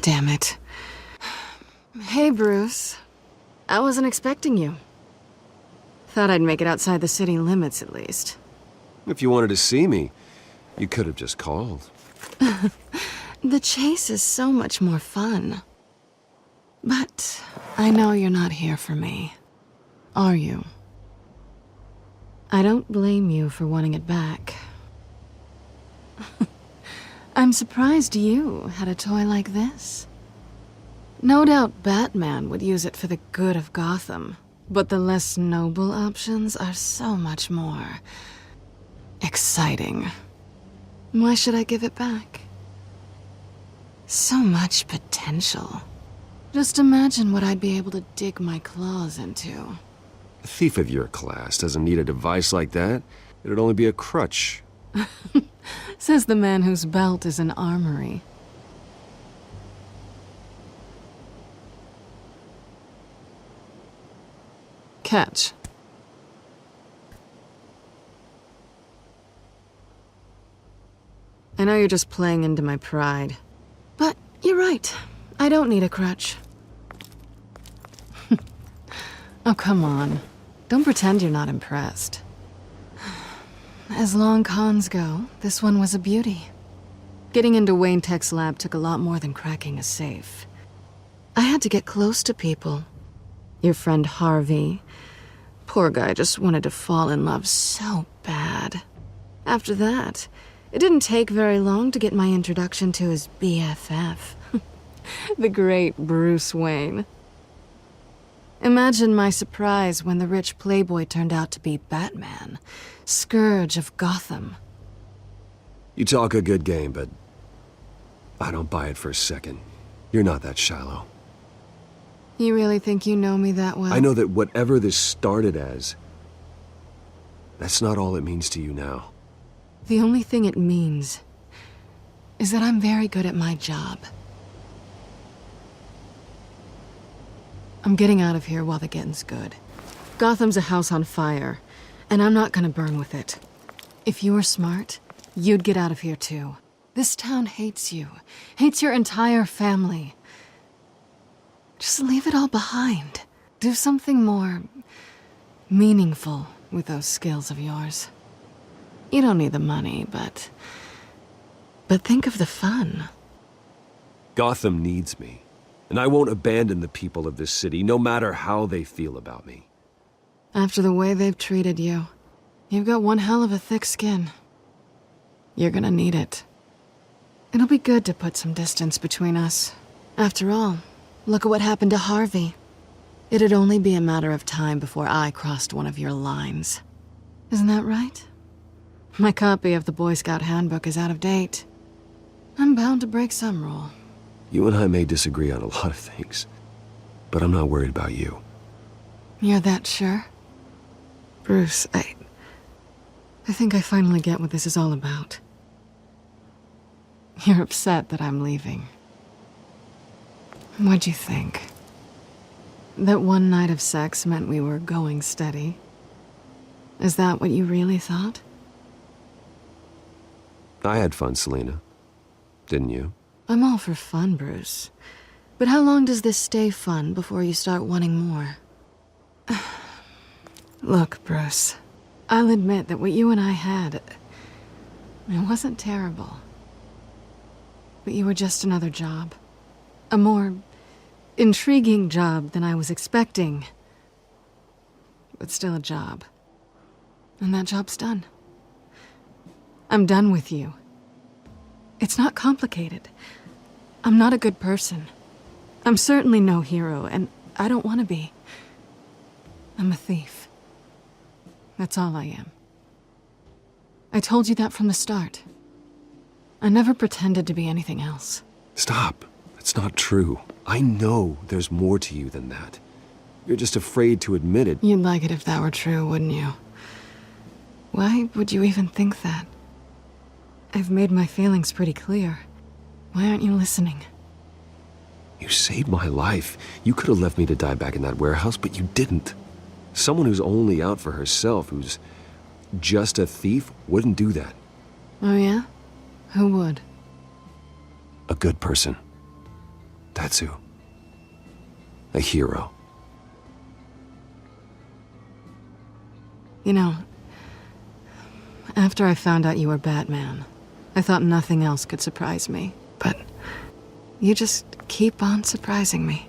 Damn it. Hey, Bruce. I wasn't expecting you. Thought I'd make it outside the city limits, at least. If you wanted to see me, you could have just called. The chase is so much more fun. But I know you're not here for me. Are you? I don't blame you for wanting it back. I'm surprised you had a toy like this. No doubt Batman would use it for the good of Gotham, but the less noble options are so much more exciting. Why should I give it back? So much potential. Just imagine what I'd be able to dig my claws into. A thief of your class doesn't need a device like that. It'd only be a crutch. Says the man whose belt is an armory. Catch. I know you're just playing into my pride. But you're right. I don't need a crutch. Oh, come on. Don't pretend you're not impressed. As long cons go, this one was a beauty. Getting into Wayne Tech's lab took a lot more than cracking a safe. I had to get close to people. Your friend Harvey. Poor guy just wanted to fall in love so bad. After that, it didn't take very long to get my introduction to his BFF. The great Bruce Wayne. Imagine my surprise when the rich playboy turned out to be Batman, Scourge of Gotham. You talk a good game, but I don't buy it for a second. You're not that shallow. You really think you know me that well? I know that whatever this started as, that's not all it means to you now. The only thing it means is that I'm very good at my job. I'm getting out of here while the getting's good. Gotham's a house on fire, and I'm not gonna burn with it. If you were smart, you'd get out of here too. This town hates you, hates your entire family. Just leave it all behind. Do something more meaningful with those skills of yours. You don't need the money, but think of the fun. Gotham needs me, and I won't abandon the people of this city, no matter how they feel about me. After the way they've treated you, you've got one hell of a thick skin. You're gonna need it. It'll be good to put some distance between us. After all, look at what happened to Harvey. It'd only be a matter of time before I crossed one of your lines. Isn't that right? My copy of the Boy Scout Handbook is out of date. I'm bound to break some rule. You and I may disagree on a lot of things, but I'm not worried about you. You're that sure? Bruce, I think I finally get what this is all about. You're upset that I'm leaving. What'd you think? That one night of sex meant we were going steady? Is that what you really thought? I had fun, Selina. Didn't you? I'm all for fun, Bruce. But how long does this stay fun before you start wanting more? Look, Bruce, I'll admit that what you and I had, it wasn't terrible. But you were just another job. A more intriguing job than I was expecting. But still a job. And that job's done. I'm done with you. It's not complicated. I'm not a good person. I'm certainly no hero, and I don't want to be. I'm a thief. That's all I am. I told you that from the start. I never pretended to be anything else. Stop. That's not true. I know there's more to you than that. You're just afraid to admit it. You'd like it if that were true, wouldn't you? Why would you even think that? I've made my feelings pretty clear. Why aren't you listening? You saved my life. You could have left me to die back in that warehouse, but you didn't. Someone who's only out for herself, who's just a thief, wouldn't do that. Oh yeah? Who would? A good person. That's who. A hero. You know, after I found out you were Batman, I thought nothing else could surprise me. But you just keep on surprising me.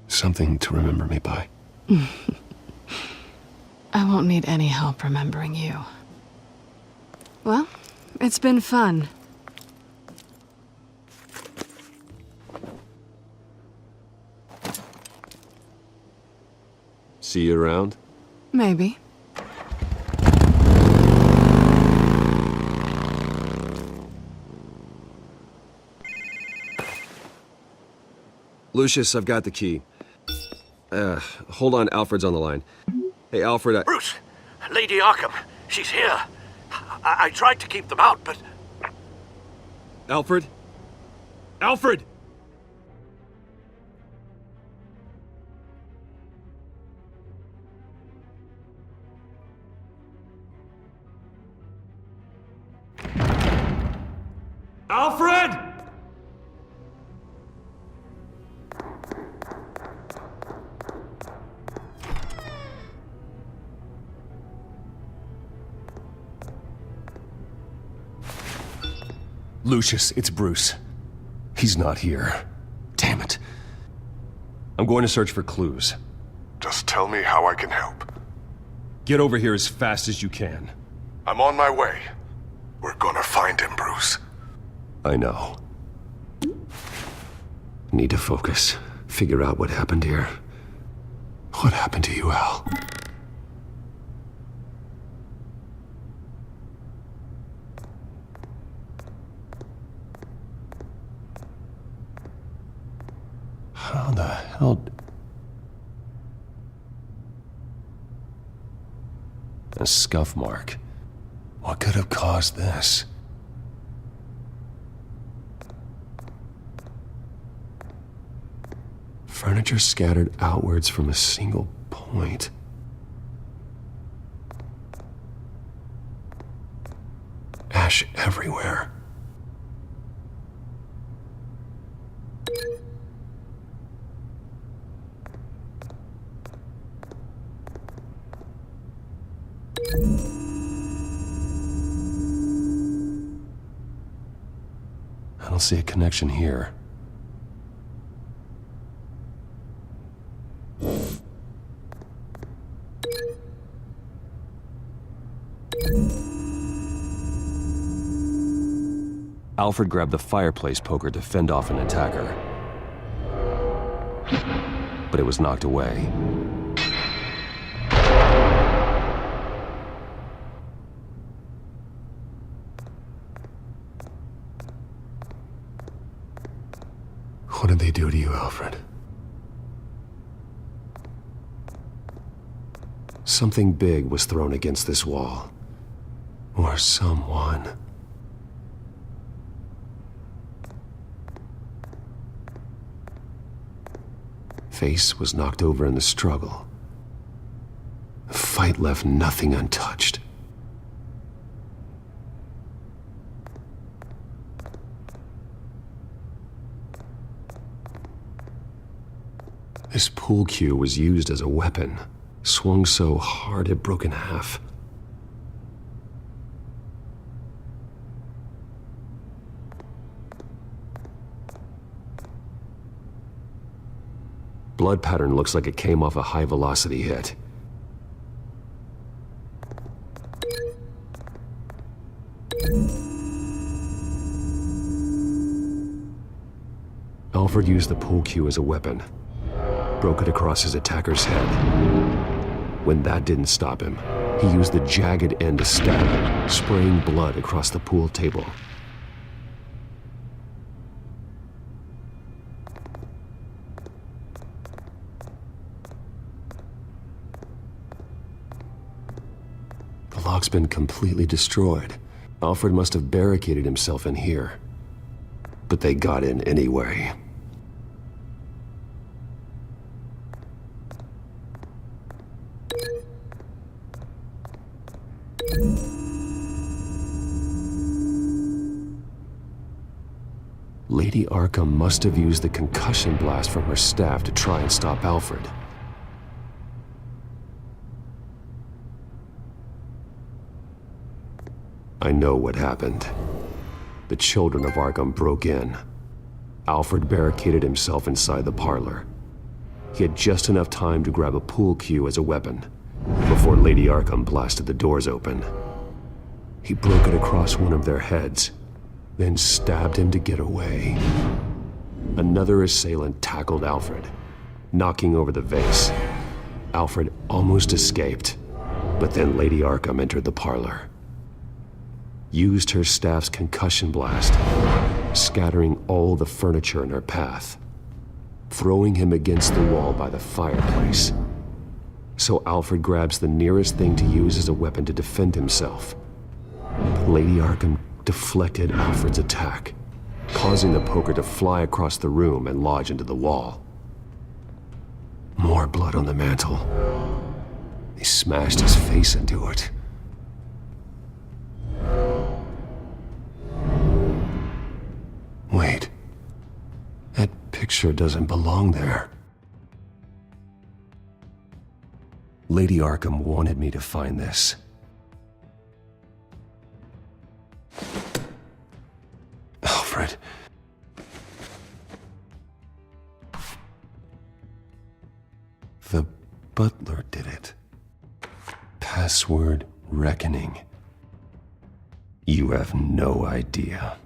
Something to remember me by. I won't need any help remembering you. Well, it's been fun. See you around? Maybe. Lucius, I've got the key. Hold on, Alfred's on the line. Hey, Alfred, Bruce! Lady Arkham! She's here! I tried to keep them out, but... Alfred? Alfred! Alfred! Lucius, it's Bruce. He's not here. Damn it. I'm going to search for clues. Just tell me how I can help. Get over here as fast as you can. I'm on my way. We're gonna find him, Bruce. I know. Need to focus. Figure out what happened here. What happened to you, Al? How the hell... A scuff mark. What could have caused this? Furniture scattered outwards from a single point. Ash everywhere. I don't see a connection here. Alfred grabbed the fireplace poker to fend off an attacker. But it was knocked away. What did they do to you, Alfred? Something big was thrown against this wall. Or someone. Face was knocked over in the struggle. The fight left nothing untouched. This pool cue was used as a weapon, swung so hard it broke in half. Blood pattern looks like it came off a high-velocity hit. Alfred used the pool cue as a weapon. Broke it across his attacker's head. When that didn't stop him, he used the jagged end to stab him, spraying blood across the pool table. The lock's been completely destroyed. Alfred must have barricaded himself in here. But they got in anyway. Lady Arkham must have used the concussion blast from her staff to try and stop Alfred. I know what happened. The children of Arkham broke in. Alfred barricaded himself inside the parlor. He had just enough time to grab a pool cue as a weapon before Lady Arkham blasted the doors open. He broke it across one of their heads, then stabbed him to get away. Another assailant tackled Alfred, knocking over the vase. Alfred almost escaped, but then Lady Arkham entered the parlor. Used her staff's concussion blast, scattering all the furniture in her path, throwing him against the wall by the fireplace. So Alfred grabs the nearest thing to use as a weapon to defend himself. But Lady Arkham deflected Alfred's attack, causing the poker to fly across the room and lodge into the wall. More blood on the mantel. He smashed his face into it. Wait. That picture doesn't belong there. Lady Arkham wanted me to find this. Alfred. The butler did it. Password reckoning. You have no idea.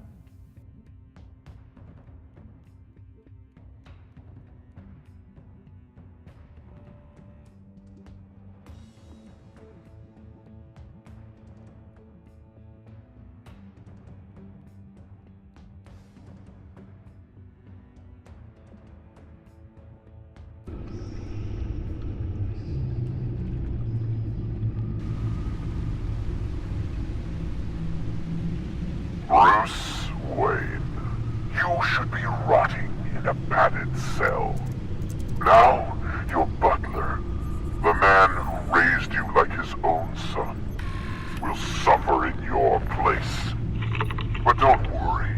Bruce Wayne, you should be rotting in a padded cell. Now, your butler, the man who raised you like his own son, will suffer in your place. But don't worry,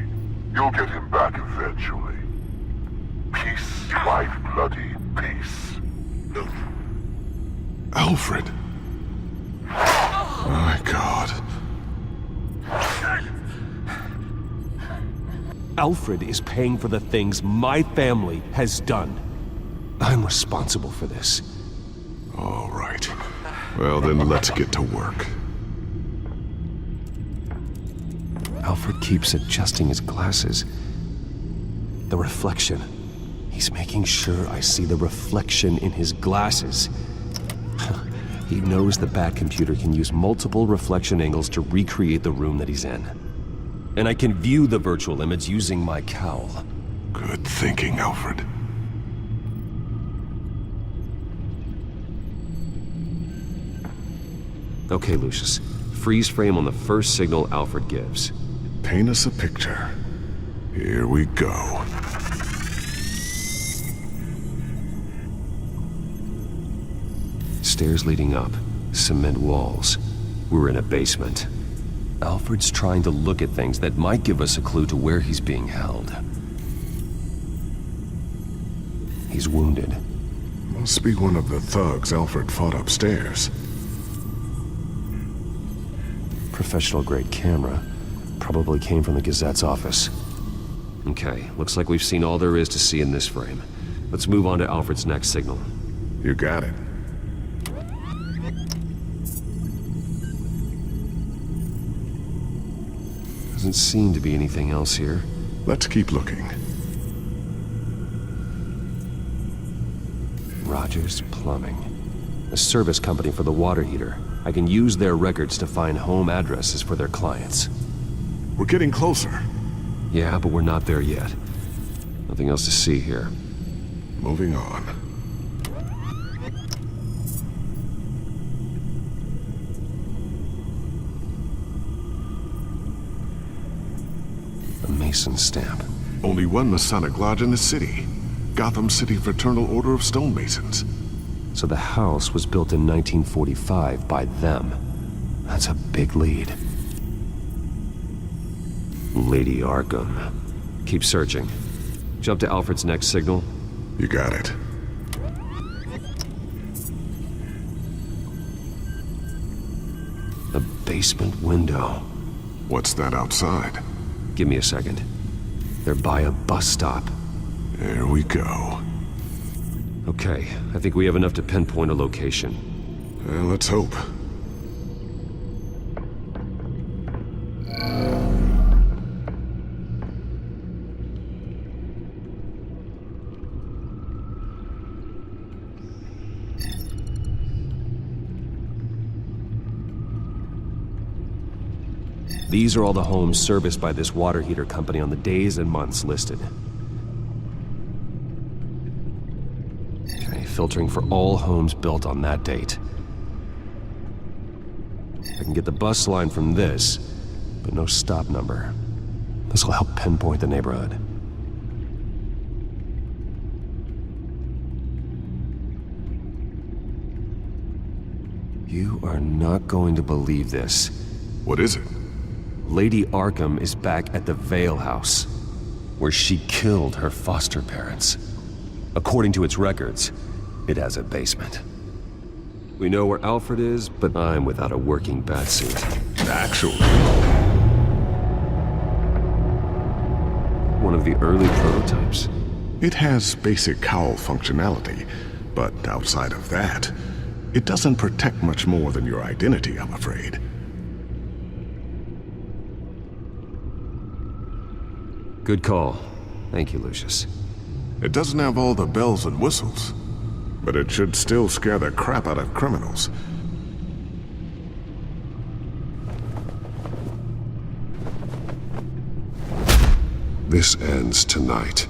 you'll get him back eventually. Peace, my bloody peace. Alfred. My God. Alfred is paying for the things my family has done. I'm responsible for this. All right. Well, then let's get to work. Alfred keeps adjusting his glasses. The reflection. He's making sure I see the reflection in his glasses. He knows the Batcomputer can use multiple reflection angles to recreate the room that he's in. And I can view the virtual image using my cowl. Good thinking, Alfred. Okay, Lucius. Freeze frame on the first signal Alfred gives. Paint us a picture. Here we go. Stairs leading up. Cement walls. We're in a basement. Alfred's trying to look at things that might give us a clue to where he's being held. He's wounded. Must be one of the thugs Alfred fought upstairs. Professional-grade camera. Probably came from the Gazette's office. Okay, looks like we've seen all there is to see in this frame. Let's move on to Alfred's next signal. You got it. Doesn't seem to be anything else here. Let's keep looking. Rogers Plumbing. A service company for the water heater. I can use their records to find home addresses for their clients. We're getting closer. Yeah, but we're not there yet. Nothing else to see here. Moving on. A Mason stamp. Only one Masonic lodge in the city. Gotham City Fraternal Order of Stonemasons. So the house was built in 1945 by them. That's a big lead. Lady Arkham. Keep searching. Jump to Alfred's next signal. You got it. A basement window. What's that outside? Give me a second. They're by a bus stop. There we go. Okay, I think we have enough to pinpoint a location. Let's hope. These are all the homes serviced by this water heater company on the days and months listed. Okay, filtering for all homes built on that date. I can get the bus line from this, but no stop number. This will help pinpoint the neighborhood. You are not going to believe this. What is it? Lady Arkham is back at the Vale House, where she killed her foster parents. According to its records, it has a basement. We know where Alfred is, but I'm without a working batsuit. Actually. One of the early prototypes. It has basic cowl functionality, but outside of that, it doesn't protect much more than your identity, I'm afraid. Good call. Thank you, Lucius. It doesn't have all the bells and whistles, but it should still scare the crap out of criminals. This ends tonight.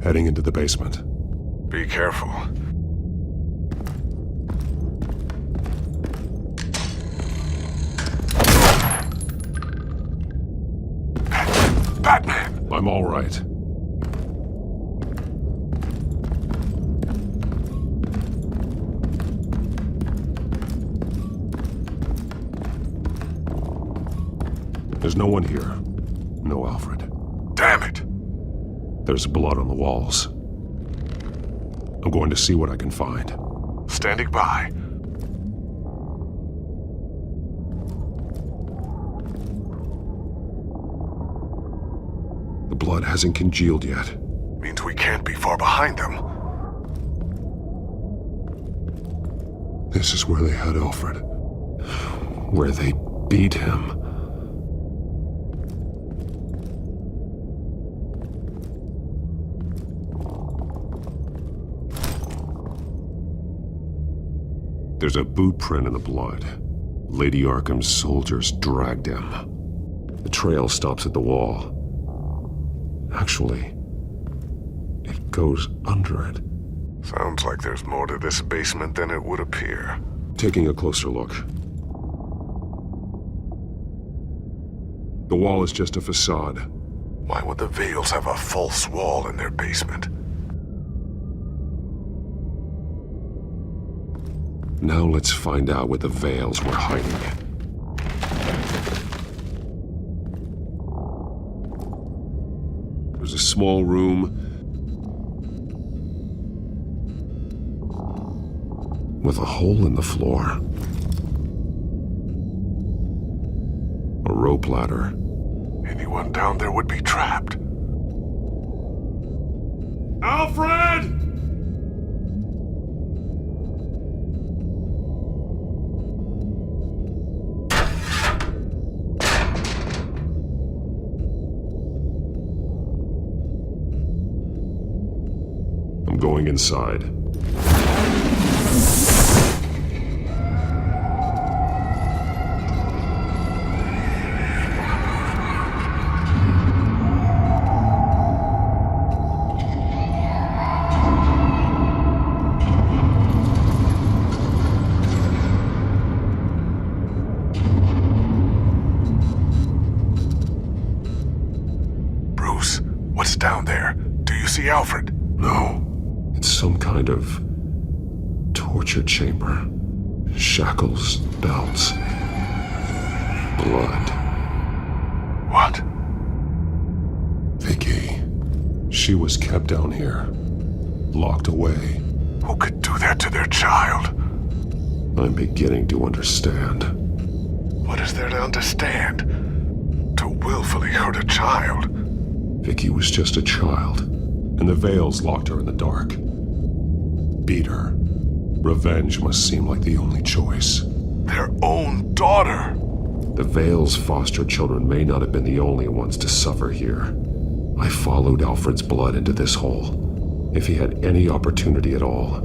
Heading into the basement. Be careful. Batman! I'm all right. There's no one here. No Alfred. Damn it! There's blood on the walls. I'm going to see what I can find. Standing by. The blood hasn't congealed yet. Means we can't be far behind them. This is where they had Alfred. Where they beat him. There's a boot print in the blood. Lady Arkham's soldiers dragged him. The trail stops at the wall. Actually, it goes under it. Sounds like there's more to this basement than it would appear. Taking a closer look. The wall is just a facade. Why would the Vales have a false wall in their basement? Now let's find out what the Vales were hiding. There's a small room with a hole in the floor. A rope ladder. Anyone down there would be trapped. Alfred! Going inside. Bruce, what's down there? Do you see Alfred? No. It's some kind of torture chamber. Shackles, belts, blood. What? Vicky. She was kept down here, locked away. Who could do that to their child? I'm beginning to understand. What is there to understand? To willfully hurt a child? Vicky was just a child, and the Veils locked her in the dark. Beat her. Revenge must seem like the only choice. Their own daughter! The Veils' foster children may not have been the only ones to suffer here. I followed Alfred's blood into this hole. If he had any opportunity at all,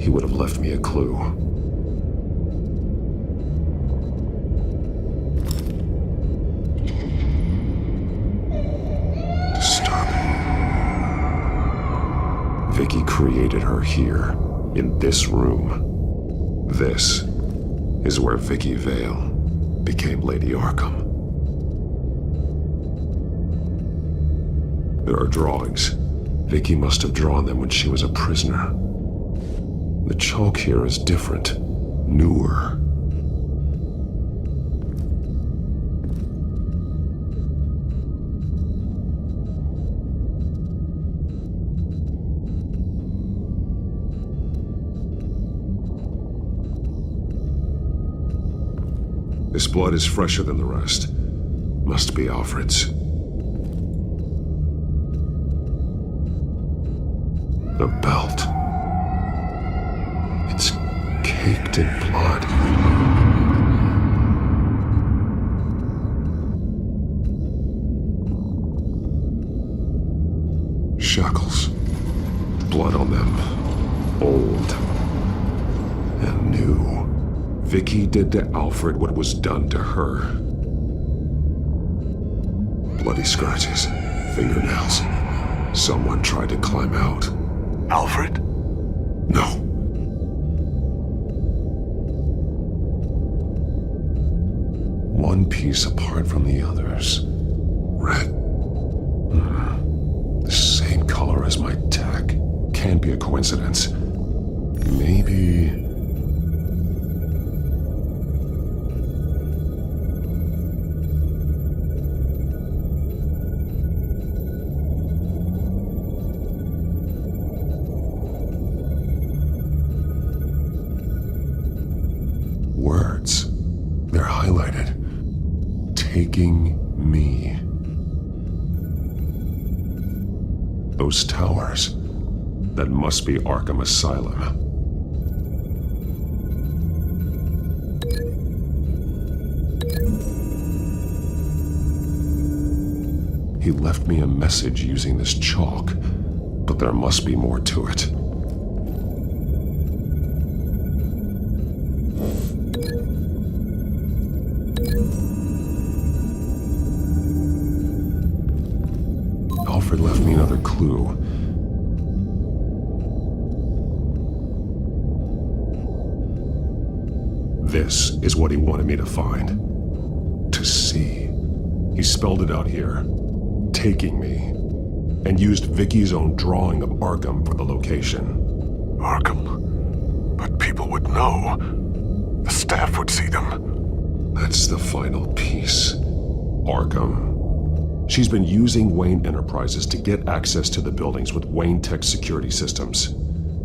he would have left me a clue. Disturbing. Vicky created her here, in this room. This is where Vicky Vale became Lady Arkham. There are drawings. Vicky must have drawn them when she was a prisoner. The chalk here is different, newer. This blood is fresher than the rest. Must be Alfred's. The belt. It's caked in blood. Shackles. Blood on them. Old. And new. Vicky did to Alfred what was done to her. Bloody scratches. Fingernails. Someone tried to climb out. Alfred? No. One piece apart from the others. Red. The same color as my tech. Can't be a coincidence. Maybe... words. They're highlighted. Taking me. Those towers. That must be Arkham Asylum. He left me a message using this chalk, but there must be more to it. Alfred left me another clue. This is what he wanted me to find. To see. He spelled it out here. Taking me. And used Vicky's own drawing of Arkham for the location. Arkham? But people would know. The staff would see them. That's the final piece. Arkham. She's been using Wayne Enterprises to get access to the buildings with Wayne Tech security systems,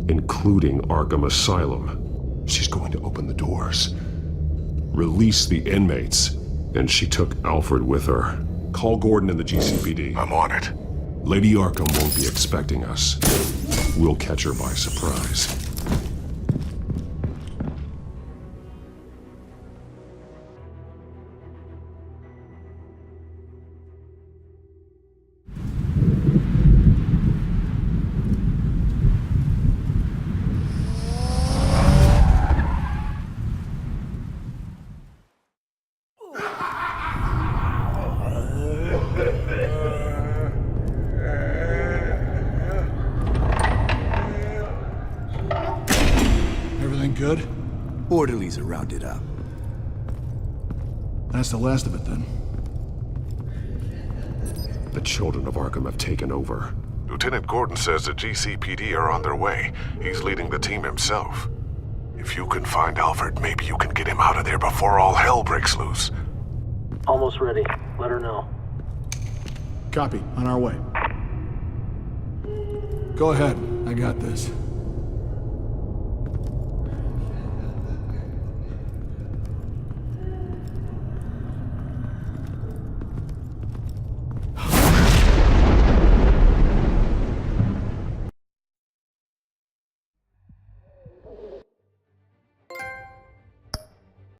including Arkham Asylum. She's going to open the doors, release the inmates, and she took Alfred with her. Call Gordon and the GCPD. I'm on it. Lady Arkham won't be expecting us. We'll catch her by surprise. Everything good? Orderlies are rounded up. That's the last of it then. The children of Arkham have taken over. Lieutenant Gordon says the GCPD are on their way. He's leading the team himself. If you can find Alfred, maybe you can get him out of there before all hell breaks loose. Almost ready. Let her know. Copy. On our way. Go ahead. I got this.